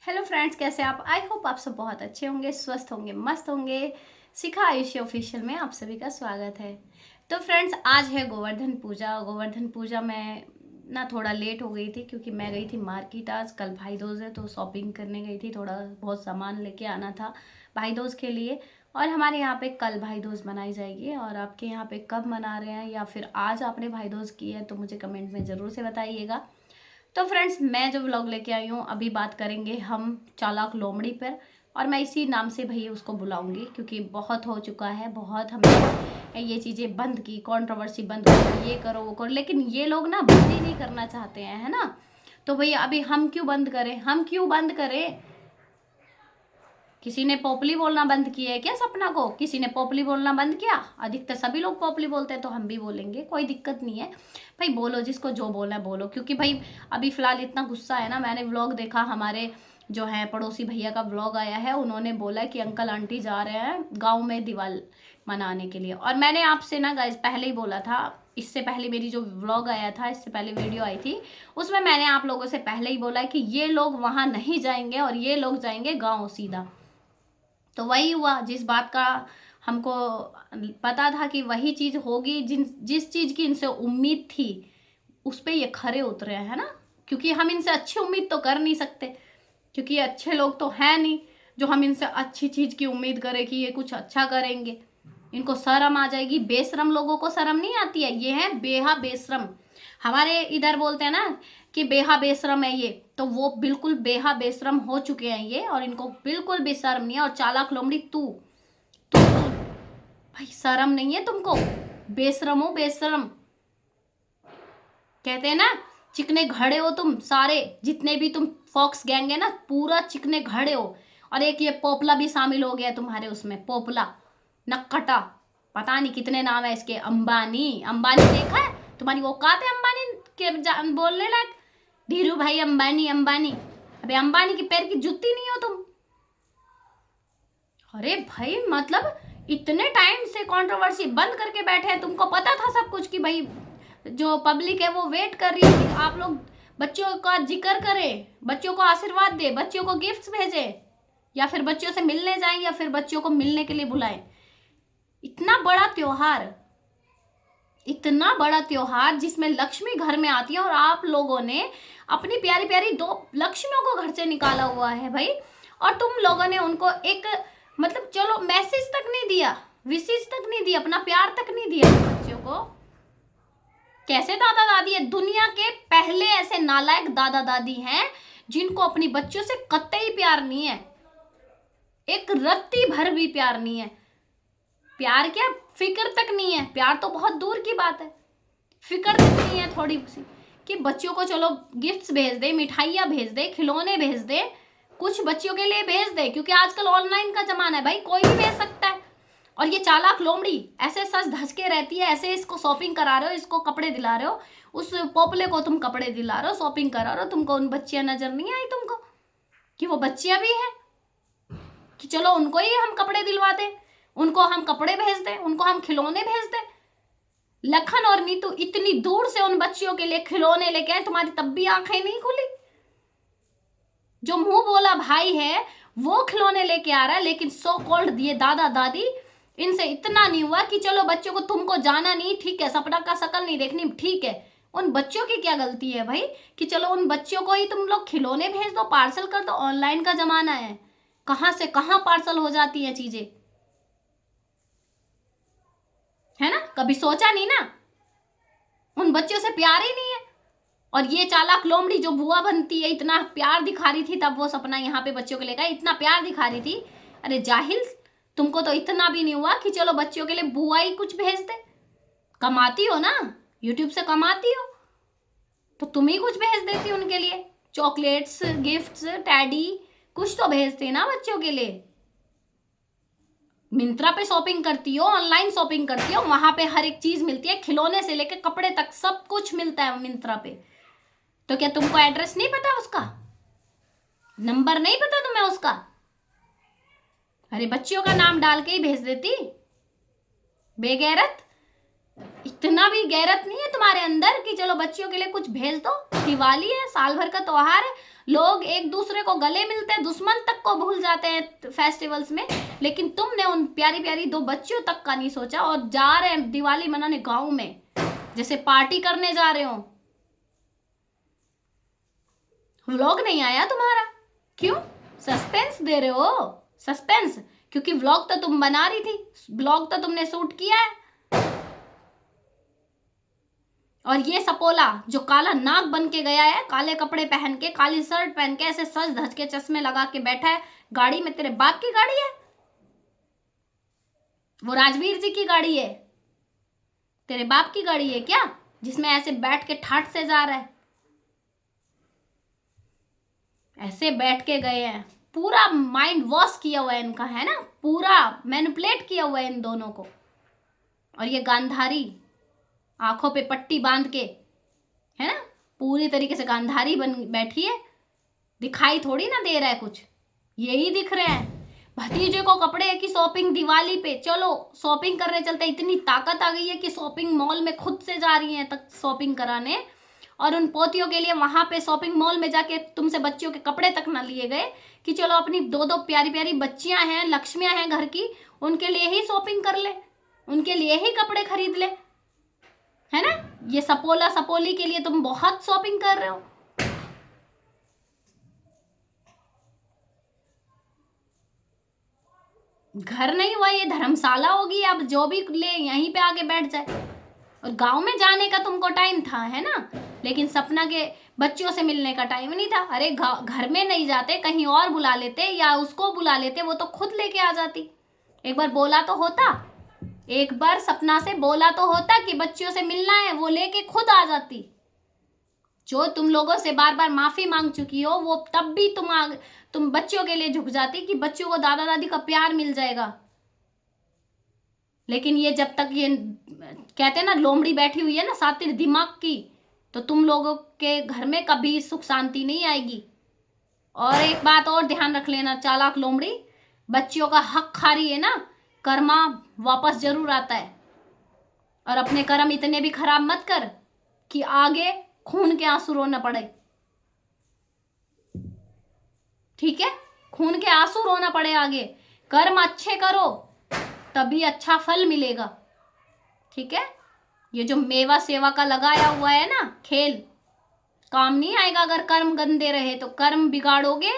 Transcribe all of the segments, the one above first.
Hello friends, कैसे आप? I hope आप सब बहुत अच्छे होंगे, स्वस्थ होंगे, मस्त होंगे। शिखा आयुषी ऑफिशियल में आप सभी का स्वागत है। तो फ्रेंड्स, आज है गोवर्धन पूजा। गोवर्धन पूजा में ना थोड़ा लेट हो गई थी क्योंकि मैं गई थी मार्केट। आज कल भाई दूज है तो शॉपिंग करने गई थी, थोड़ा बहुत सामान लेके आना था भाई दूज के लिए। और हमारे यहाँ पे कल भाई दूज मनाई जाएगी। और आपके यहाँ पे कब मना रहे हैं या फिर आज आपने भाई दूज की है तो मुझे कमेंट में ज़रूर से बताइएगा। तो फ्रेंड्स, मैं जो व्लॉग लेके आई हूँ अभी बात करेंगे हम चालाक लोमड़ी पर। और मैं इसी नाम से भैया उसको बुलाऊंगी क्योंकि बहुत हो चुका है, बहुत हमने ये चीज़ें बंद की, कंट्रोवर्सी बंद करो, ये करो वो करो, लेकिन ये लोग ना बंद ही नहीं करना चाहते हैं, है ना। तो भैया अभी हम क्यों बंद करें, हम क्यों बंद करें? किसी ने पोपली बोलना बंद किया है क्या सपना को? किसी ने पोपली बोलना बंद किया? अधिकतर सभी लोग पोपली बोलते हैं तो हम भी बोलेंगे, कोई दिक्कत नहीं है भाई। बोलो, जिसको जो बोलना है बोलो। क्योंकि भाई अभी फिलहाल इतना गुस्सा है ना। मैंने व्लॉग देखा, हमारे जो है पड़ोसी भैया का व्लॉग आया है, उन्होंने बोला कि अंकल आंटी जा रहे हैं गाँव में दिवाली मनाने के लिए। और मैंने आपसे ना गाइस पहले ही बोला था, इससे पहले मेरी जो व्लॉग आया था, इससे पहले वीडियो आई थी, उसमें मैंने आप लोगों से पहले ही बोला कि ये लोग वहाँ नहीं जाएंगे और ये लोग जाएंगे गाँव सीधा। तो वही हुआ, जिस बात का हमको पता था कि वही चीज होगी, जिस चीज की इनसे उम्मीद थी उस पे ये खरे उतरे हैं ना। क्योंकि हम इनसे अच्छी उम्मीद तो कर नहीं सकते, क्योंकि ये अच्छे लोग तो हैं नहीं जो हम इनसे अच्छी चीज की उम्मीद करें कि ये कुछ अच्छा करेंगे। इनको शर्म आ जाएगी। बेशरम लोगों को शर्म नहीं आती है, ये है बेहा बेशरम। हमारे इधर बोलते हैं ना कि बेहा बेशरम है ये, तो वो बिल्कुल बेहा बेशरम हो चुके हैं ये, और इनको बिल्कुल भी शर्म नहीं है। और चालाक लोमड़ी तू भाई, शर्म नहीं है तुमको? बेशरम हो, बेशरम। कहते हैं ना चिकने घड़े हो तुम सारे, जितने भी तुम फॉक्स गैंग है ना, पूरा चिकने घड़े हो। और एक ये पोपला भी शामिल हो गया तुम्हारे उसमें, पोपला नक्कटा, पता नहीं कितने नाम है इसके। अंबानी, अंबानी देखा है तुम्हारी औकात है अंबानी के बोलने लायक? धीरू भाई अंबानी, अंबानी। अबे अंबानी की पैर की जूती नहीं हो तुम। अरे भाई मतलब इतने टाइम से कंट्रोवर्सी बंद करके बैठे हैं, तुमको पता था सब कुछ कि भाई जो पब्लिक है वो वेट कर रही है कि आप लोग बच्चों का जिक्र करें, बच्चों को आशीर्वाद दे, बच्चों को गिफ्ट्स भेजे, या फिर बच्चों से मिलने जाएं, या फिर बच्चों को मिलने के लिए बुलाएं। इतना बड़ा त्योहार, इतना बड़ा त्योहार जिसमें लक्ष्मी घर में आती है, और आप लोगों ने अपनी प्यारी प्यारी दो लक्ष्मियों को घर से निकाला हुआ है भाई। और तुम लोगों ने उनको एक मतलब चलो मैसेज तक नहीं दिया, विशेष तक नहीं दिया, अपना प्यार तक नहीं दिया बच्चों को। कैसे दादा दादी है? दुनिया के पहले ऐसे नालायक दादा दादी हैं जिनको अपनी बच्चों से कतई प्यार नहीं है, एक रत्ती भर भी प्यार नहीं है। प्यार क्या, फिक्र तक नहीं है। प्यार तो बहुत दूर की बात है, फिक्र तक नहीं है थोड़ी सी कि बच्चों को चलो गिफ्ट्स भेज दे, मिठाइयाँ भेज दे, खिलौने भेज दे, कुछ बच्चों के लिए भेज दे। क्योंकि आजकल ऑनलाइन का जमाना है भाई, कोई भी भेज सकता है। और ये चालाक लोमड़ी ऐसे सच धस के रहती है, ऐसे इसको शॉपिंग करा रहे हो, इसको कपड़े दिला रहे हो, उस पोपले को तुम कपड़े दिला रहे हो, शॉपिंग करा रहे हो। तुमको उन बच्चियां नजर नहीं आई तुमको कि वो बच्चियां भी हैं, कि चलो उनको ही हम कपड़े दिलवा दें, उनको हम कपड़े भेज दें, उनको हम खिलौने भेज दें। लखन और नीतू इतनी दूर से उन बच्चियों के लिए खिलौने लेके आए, तुम्हारी तब भी आंखें नहीं खुली? जो मुंह बोला भाई है वो खिलौने लेके आ रहा है, लेकिन सो कॉल्ड दिए दादा दादी, इनसे इतना नहीं हुआ कि चलो बच्चों को, तुमको जाना नहीं ठीक है, सपना का शकल नहीं देखनी ठीक है, उन बच्चों की क्या गलती है भाई कि चलो उन बच्चों को ही तुम लोग खिलौने भेज दो, पार्सल कर दो। ऑनलाइन का जमाना है, कहां से कहां पार्सल हो जाती है चीजें, है ना। कभी सोचा नहीं ना, उन बच्चों से प्यार ही नहीं है। और ये चालाक लोमड़ी जो बुआ बनती है, इतना प्यार दिखा रही थी तब वो सपना यहाँ पे बच्चों के लेकर, इतना प्यार दिखा रही थी। अरे जाहिल, तुमको तो इतना भी नहीं हुआ कि चलो बच्चों के लिए बुआ ही कुछ भेज दे। कमाती हो ना, यूट्यूब से कमाती हो, तो तुम ही कुछ भेज देती उनके लिए, चॉकलेट्स, गिफ्ट्स, टैडी, कुछ तो भेजते ना बच्चों के लिए। मिंत्रा पे शॉपिंग करती हो, ऑनलाइन शॉपिंग करती हो, वहां पे हर एक चीज मिलती है, खिलौने से लेकर कपड़े तक सब कुछ मिलता है मिंत्रा पे। तो क्या तुमको एड्रेस नहीं पता उसका, नंबर नहीं पता तुम्हें उसका? अरे बच्चियों का नाम डाल के ही भेज देती। बेगैरत, इतना भी गैरत नहीं है तुम्हारे अंदर कि चलो बच्चियों के लिए कुछ भेज दो। दिवाली है, साल भर का त्योहार है, लोग एक दूसरे को गले मिलते हैं, दुश्मन तक को भूल जाते हैं फेस्टिवल्स में, लेकिन तुमने उन प्यारी प्यारी दो बच्चियों तक का नहीं सोचा और जा रहे हैं दिवाली मनाने गांव में, जैसे पार्टी करने जा रहे हो। व्लॉग नहीं आया तुम्हारा, क्यों सस्पेंस दे रहे हो? सस्पेंस क्योंकि व्लॉग तो तुम बना रही थी, व्लॉग तो तुमने शूट किया है। और ये सपोला जो काला नाग बन के गया है, काले कपड़े पहन के, काली शर्ट पहन के, ऐसे सज धज के चश्मे लगा के बैठा है गाड़ी में, तेरे बाप की गाड़ी है वो? राजवीर जी की गाड़ी है? तेरे बाप की गाड़ी है क्या, जिसमें ऐसे बैठ के ठाट से जा रहा है? ऐसे बैठ के गए हैं, पूरा माइंड वॉश किया हुआ है इनका, है ना, पूरा मैनिपुलेट किया हुआ है इन दोनों को। और ये गांधारी आंखों पे पट्टी बांध के, है ना, पूरी तरीके से गांधारी बन बैठी है, दिखाई थोड़ी ना दे रहा है कुछ, यही दिख रहे हैं। भतीजे को कपड़े की शॉपिंग दिवाली पे, चलो शॉपिंग करने चलते, इतनी ताकत आ गई है कि शॉपिंग मॉल में खुद से जा रही हैं तक शॉपिंग कराने, और उन पोतियों के लिए वहां पे शॉपिंग मॉल में जाके तुमसे बच्चियों के कपड़े तक ना लिए गए कि चलो अपनी दो दो प्यारी प्यारी बच्चियां हैं, लक्ष्मियां हैं घर की, उनके लिए ही शॉपिंग कर ले, उनके लिए ही कपड़े खरीद ले, है ना। ये सपोला सपोली के लिए तुम बहुत शॉपिंग कर रहे हो। घर नहीं हुआ, ये धर्मशाला होगी, अब जो भी ले यहीं पे आके बैठ जाए। और गांव में जाने का तुमको टाइम था, है ना, लेकिन सपना के बच्चों से मिलने का टाइम नहीं था। अरे घर में नहीं जाते, कहीं और बुला लेते या उसको बुला लेते, वो तो खुद लेके आ जाती। एक बार बोला तो होता, एक बार सपना से बोला तो होता कि बच्चियों से मिलना है, वो लेके खुद आ जाती। जो तुम लोगों से बार बार माफी मांग चुकी हो, वो तब भी तुम बच्चियों के लिए झुक जाती कि बच्चियों को दादा दादी का प्यार मिल जाएगा। लेकिन ये जब तक ये कहते हैं ना लोमड़ी बैठी हुई है ना सातिर दिमाग की, तो तुम लोगों के घर में कभी सुख शांति नहीं आएगी। और एक बात और ध्यान रख लेना चालाक लोमड़ी, बच्चियों का हक खा रही है ना, कर्मा वापस जरूर आता है। और अपने कर्म इतने भी खराब मत कर कि आगे खून के आंसू रोना पड़े, ठीक है, खून के आंसू रोना पड़े आगे। कर्म अच्छे करो तभी अच्छा फल मिलेगा, ठीक है। ये जो मेवा सेवा का लगाया हुआ है ना खेल, काम नहीं आएगा अगर कर्म गंदे रहे तो। कर्म बिगाड़ोगे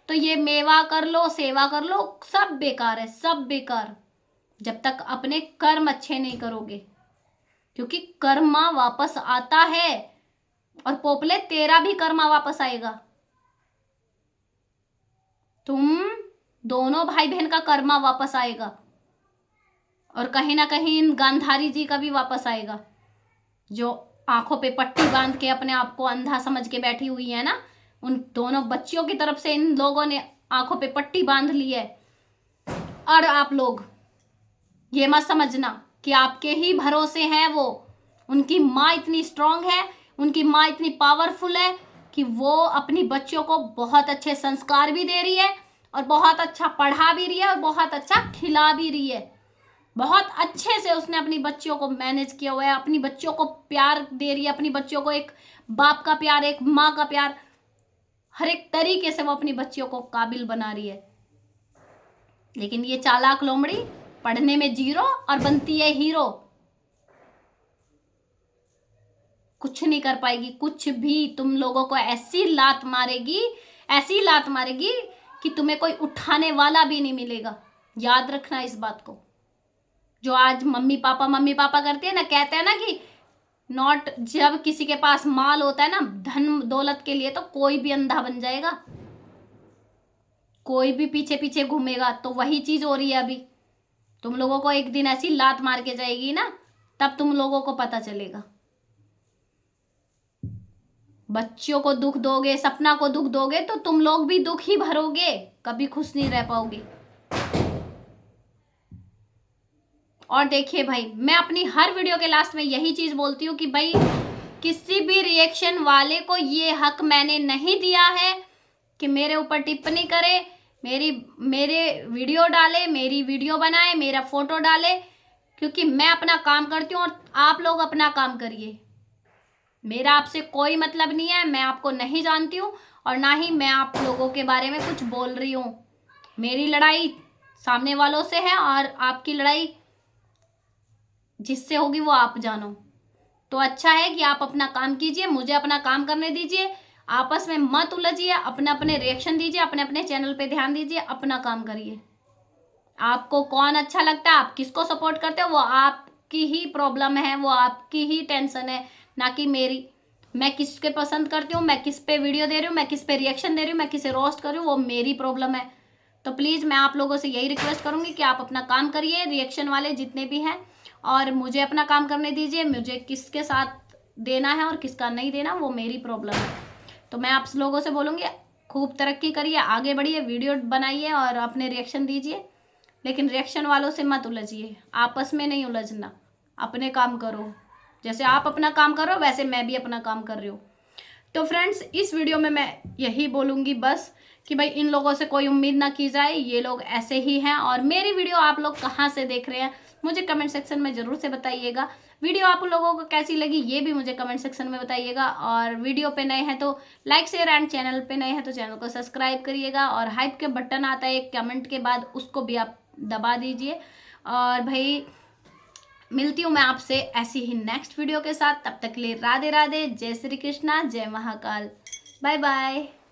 तो ये मेवा कर लो, सेवा कर लो, सब बेकार है, सब बेकार, जब तक अपने कर्म अच्छे नहीं करोगे। क्योंकि कर्मा वापस आता है, और पोपले तेरा भी कर्मा वापस आएगा। तुम दोनों भाई बहन का कर्मा वापस आएगा, और कहीं ना कहीं इन गांधारी जी का भी वापस आएगा, जो आंखों पे पट्टी बांध के अपने आप को अंधा समझ के बैठी हुई है ना। उन दोनों बच्चियों की तरफ से इन लोगों ने आंखों पे पट्टी बांध ली है। और आप लोग ये मत समझना कि आपके ही भरोसे हैं वो। उनकी माँ इतनी स्ट्रांग है, उनकी माँ इतनी पावरफुल है कि वो अपनी बच्चियों को बहुत अच्छे संस्कार भी दे रही है, और बहुत अच्छा पढ़ा भी रही है, और बहुत अच्छा खिला भी रही है। बहुत अच्छे से उसने अपनी बच्चियों को मैनेज किया हुआ है, अपनी बच्चियों को प्यार दे रही है, अपनी बच्चियों को एक बाप का प्यार, एक माँ का प्यार, हर एक तरीके से वो अपनी बच्चियों को काबिल बना रही है। लेकिन ये चालाक लोमड़ी पढ़ने में जीरो और बनती है हीरो। कुछ नहीं कर पाएगी, कुछ भी। तुम लोगों को ऐसी लात मारेगी, ऐसी लात मारेगी कि तुम्हें कोई उठाने वाला भी नहीं मिलेगा। याद रखना इस बात को। जो आज मम्मी पापा करते हैं ना, कहते हैं ना कि नॉट, जब किसी के पास माल होता है ना धन दौलत के लिए, तो कोई भी अंधा बन जाएगा, कोई भी पीछे पीछे घूमेगा। तो वही चीज हो रही है अभी। तुम लोगों को एक दिन ऐसी लात मार के जाएगी ना, तब तुम लोगों को पता चलेगा। बच्चियों को दुख दोगे, सपना को दुख दोगे, तो तुम लोग भी दुख ही भरोगे, कभी खुश नहीं रह पाओगे। और देखिए भाई, मैं अपनी हर वीडियो के लास्ट में यही चीज बोलती हूँ कि भाई किसी भी रिएक्शन वाले को ये हक मैंने नहीं दिया है कि मेरे ऊपर टिप्पणी करे, मेरे वीडियो डाले, मेरी वीडियो बनाए, मेरा फोटो डाले, क्योंकि मैं अपना काम करती हूँ और आप लोग अपना काम करिए। मेरा आपसे कोई मतलब नहीं है, मैं आपको नहीं जानती हूँ और ना ही मैं आप लोगों के बारे में कुछ बोल रही हूँ। मेरी लड़ाई सामने वालों से है और आपकी लड़ाई जिससे होगी वो आप जानो। तो अच्छा है कि आप अपना काम कीजिए, मुझे अपना काम करने दीजिए, आपस में मत उलझिए, अपने अपने रिएक्शन दीजिए, अपने अपने चैनल पे ध्यान दीजिए, अपना काम करिए। आपको कौन अच्छा लगता है, आप किसको सपोर्ट करते हो, वो आपकी ही प्रॉब्लम है, वो आपकी ही टेंशन है, ना कि मेरी। मैं किसके पसंद करती हूँ, मैं किस पे वीडियो दे रही हूँ, मैं किस पे रिएक्शन दे रही हूँ, मैं किसे रोस्ट कर रही हूँ, वो मेरी प्रॉब्लम है। तो प्लीज़ मैं आप लोगों से यही रिक्वेस्ट करूँगी कि आप अपना काम करिए, रिएक्शन वाले जितने भी हैं, और मुझे अपना काम करने दीजिए। मुझे किसके साथ देना है और किसका नहीं देना वो मेरी प्रॉब्लम है। तो मैं आप लोगों से बोलूँगी खूब तरक्की करिए, आगे बढ़िए, वीडियो बनाइए और अपने रिएक्शन दीजिए, लेकिन रिएक्शन वालों से मत उलझिए, आपस में नहीं उलझना, अपने काम करो। जैसे आप अपना काम करो वैसे मैं भी अपना काम कर रही हूँ। तो फ्रेंड्स, इस वीडियो में मैं यही बोलूँगी बस कि भाई इन लोगों से कोई उम्मीद ना की जाए, ये लोग ऐसे ही हैं। और मेरी वीडियो आप लोग कहाँ से देख रहे हैं मुझे कमेंट सेक्शन में ज़रूर से बताइएगा। वीडियो आप लोगों को कैसी लगी ये भी मुझे कमेंट सेक्शन में बताइएगा। और वीडियो पे नए हैं तो लाइक शेयर एंड चैनल पे नए हैं तो चैनल को सब्सक्राइब करिएगा। और हाइप के बटन आता है एक कमेंट के बाद, उसको भी आप दबा दीजिए। और भाई मिलती हूँ मैं आपसे ऐसी ही नेक्स्ट वीडियो के साथ। तब तक के लिए राधे राधे, जय श्री कृष्णा, जय महाकाल, बाय बाय।